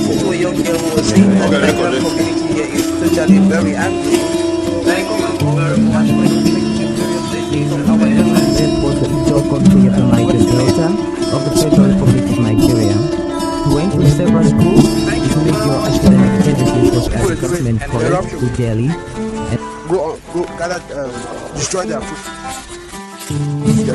listen to a young girl who was saying that the Nigerian community here is totally very angry. Thank you very much for your from our government. Was the Ijaw country of the Niger Delta of the Federal Republic of Nigeria. He went to several schools. His major academic services was at the government college to Delhi. Go gather, destroy their food. Make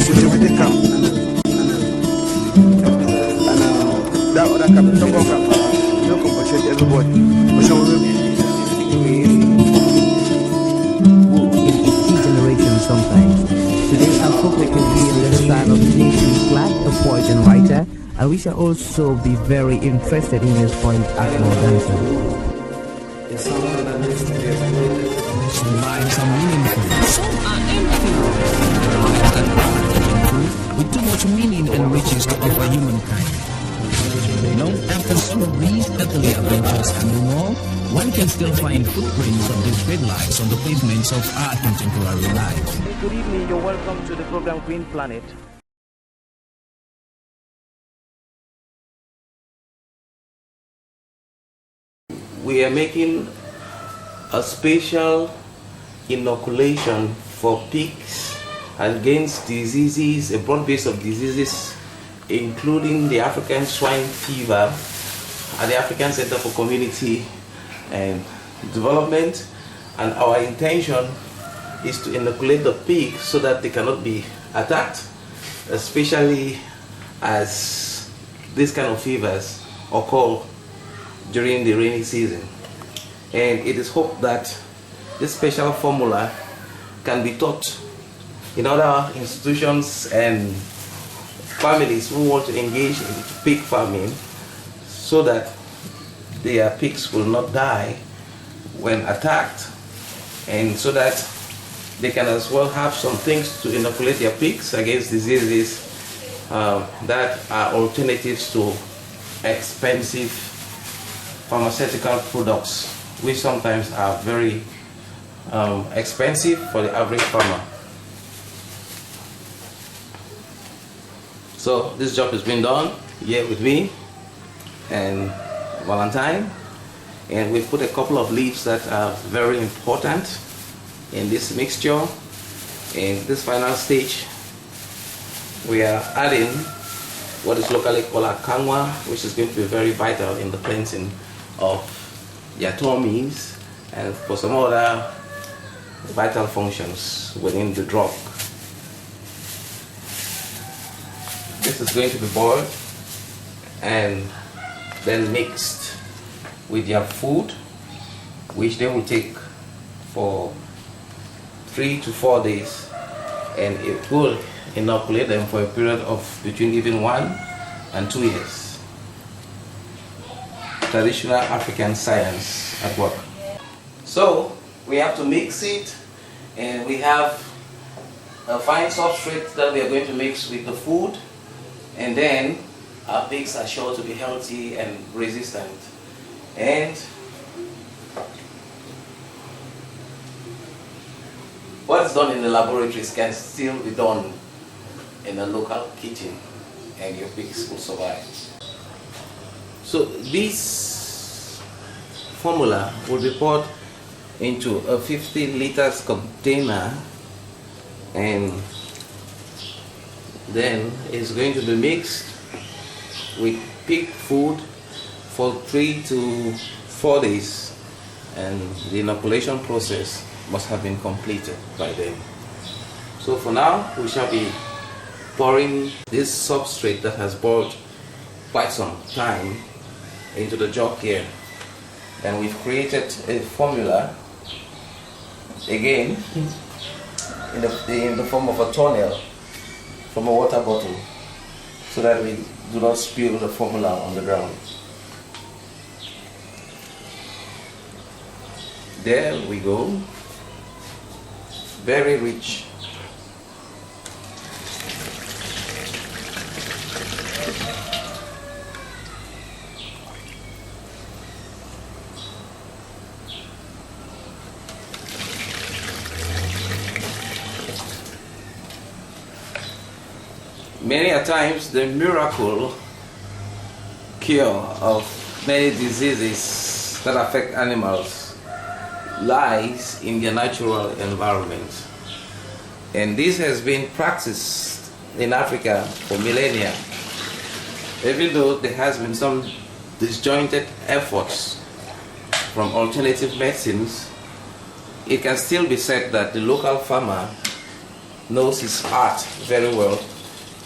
security camp and that other camp, Tongo camp. You don't compensate everybody. In its generation sometimes. Today our focus will be on the style of J.C. Clark, a poet and writer, and we shall also be very interested in his point as more dancer. Some lines are meaningful, some are empty. With too much meaning and riches to offer humankind. Long after some of these earthly adventures and more, one can still find footprints of these great lives on the pavements of our contemporary life. Good evening, you're welcome to the program Green Planet. We are making a special inoculation for pigs against diseases, a broad base of diseases, including the African swine fever at the African Center for Community and Development. And our intention is to inoculate the pigs so that they cannot be attacked, especially as these kind of fevers occur during the rainy season. And it is hoped that this special formula can be taught in other institutions and families who want to engage in pig farming so that their pigs will not die when attacked, and so that they can as well have some things to inoculate their pigs against diseases that are alternatives to expensive pharmaceutical products, which sometimes are very expensive for the average farmer. So this job has been done here with me and Valentine, and we put a couple of leaves that are very important in this mixture. In this final stage, we are adding what is locally called akangwa, which is going to be very vital in the cleansing of their tummies and for some other vital functions within the drug. This is going to be boiled and then mixed with their food, which they will take for 3 to 4 days, and it will inoculate them for a period of between even 1 and 2 years. Traditional African science at work. So we have to mix it, and we have a fine substrate that we are going to mix with the food, and then our pigs are sure to be healthy and resistant. And what's done in the laboratories can still be done in a local kitchen, and your pigs will survive. So this formula will be poured into a 50 liters container, and then it's going to be mixed with pig food for 3 to 4 days, and the inoculation process must have been completed by then. So for now, we shall be pouring this substrate that has boiled quite some time into the jug here, and we've created a formula again in the form of a tunnel from a water bottle, so that we do not spill the formula on the ground. There we go. Very rich. Many a times the miracle cure of many diseases that affect animals lies in their natural environment. And this has been practiced in Africa for millennia. Even though there has been some disjointed efforts from alternative medicines, it can still be said that the local farmer knows his art very well,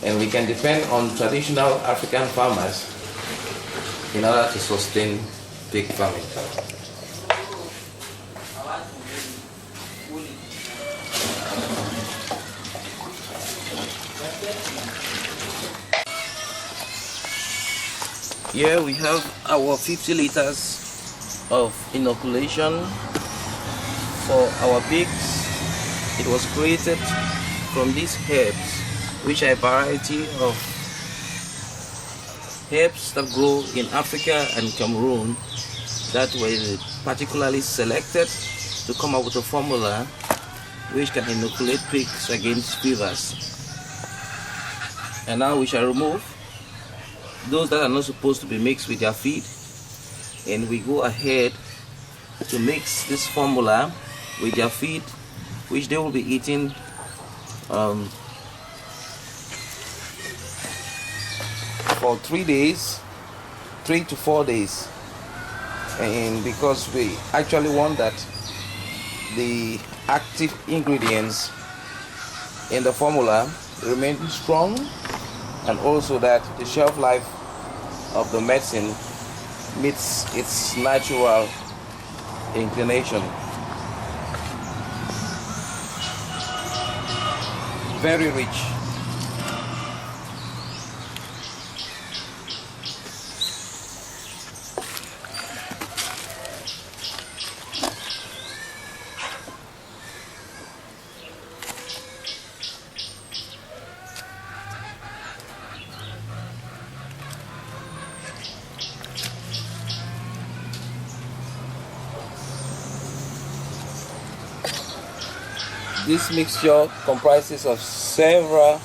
and we can depend on traditional African farmers in order to sustain pig farming. Here we have our 50 liters of inoculation for our pigs. It was created from these herbs, which are a variety of herbs that grow in Africa and Cameroon that were particularly selected to come up with a formula which can inoculate pigs against fevers. And now we shall remove those that are not supposed to be mixed with their feed, and we go ahead to mix this formula with their feed, which they will be eating for 3 days, 3 to 4 days. And because we actually want that the active ingredients in the formula remain strong, and also that the shelf life of the medicine meets its natural inclination. Very rich. This mixture comprises of several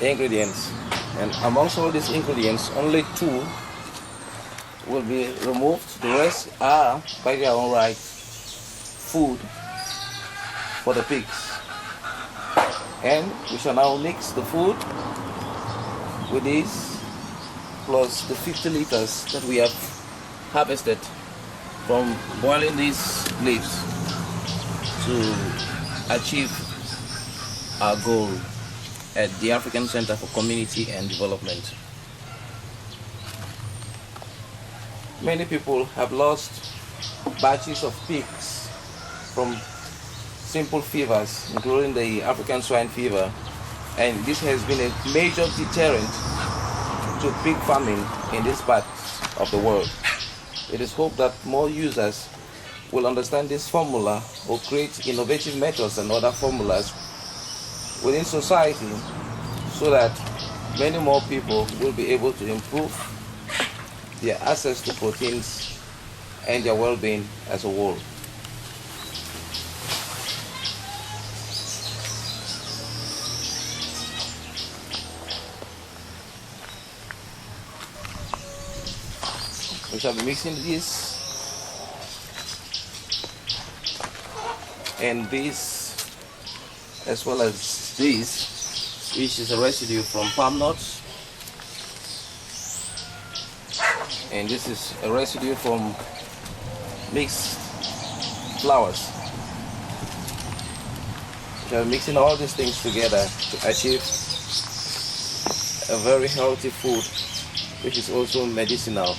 ingredients, and amongst all these ingredients, only 2 will be removed. The rest are, by their own right, food for the pigs. And we shall now mix the food with this, plus the 50 liters that we have harvested from boiling these leaves to achieve our goal at the African Center for Community and Development. Many people have lost batches of pigs from simple fevers, including the African swine fever, and this has been a major deterrent to pig farming in this part of the world. It is hoped that more users will understand this formula or create innovative methods and other formulas within society, so that many more people will be able to improve their access to proteins and their well-being as a whole. We shall be mixing this and this, as well as this, which is a residue from palm nuts, and this is a residue from mixed flours. We are mixing all these things together to achieve a very healthy food, which is also medicinal.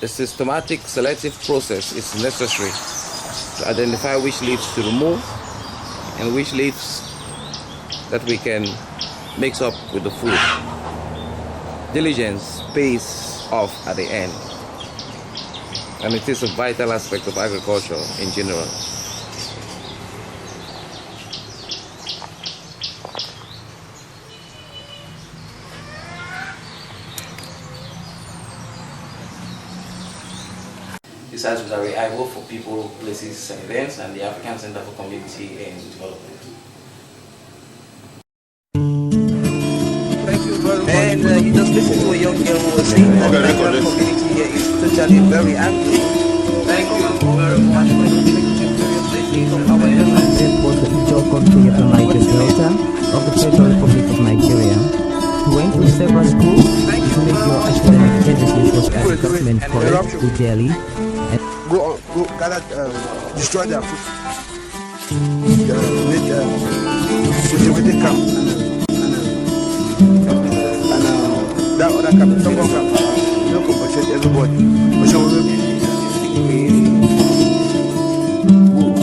A systematic selective process is necessary to identify which leaves to remove and which leaves that we can mix up with the food. Diligence pays off at the end. And it is a vital aspect of agriculture in general. This house was Arrey Ivo for people, places and events, and the African Center for Community and Development. Thank you very much. And you just listened to a young girl who was saying that the African community here is totally very angry. Thank you very much for the representation of our airline. This was the Ijo country of the Niger Delta of the Federal Republic of Nigeria. He went to several schools. His major academic genesis was at the government college to Delhi. Go gather, destroy their food. With the camp. And that other camp, Tongo camp, you know, compensate everybody. In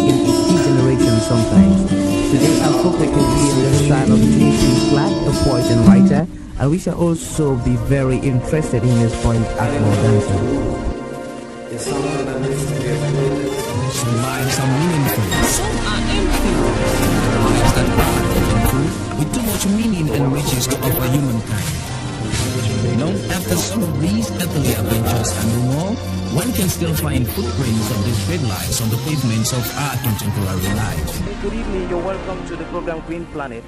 each generation sometimes. Today I hope we can be in the style of J.C. Clark, a poet and writer, and we shall also be very interested in his point Mbongaya. Some lives are meaningful, some are empty. Lives that are meaningful, with too much meaning and riches to offer humankind. Long after some of these earthly adventures and no more, one can still find footprints of these great lives on the pavements of our contemporary life. Good evening, you're welcome to the program Green Planet.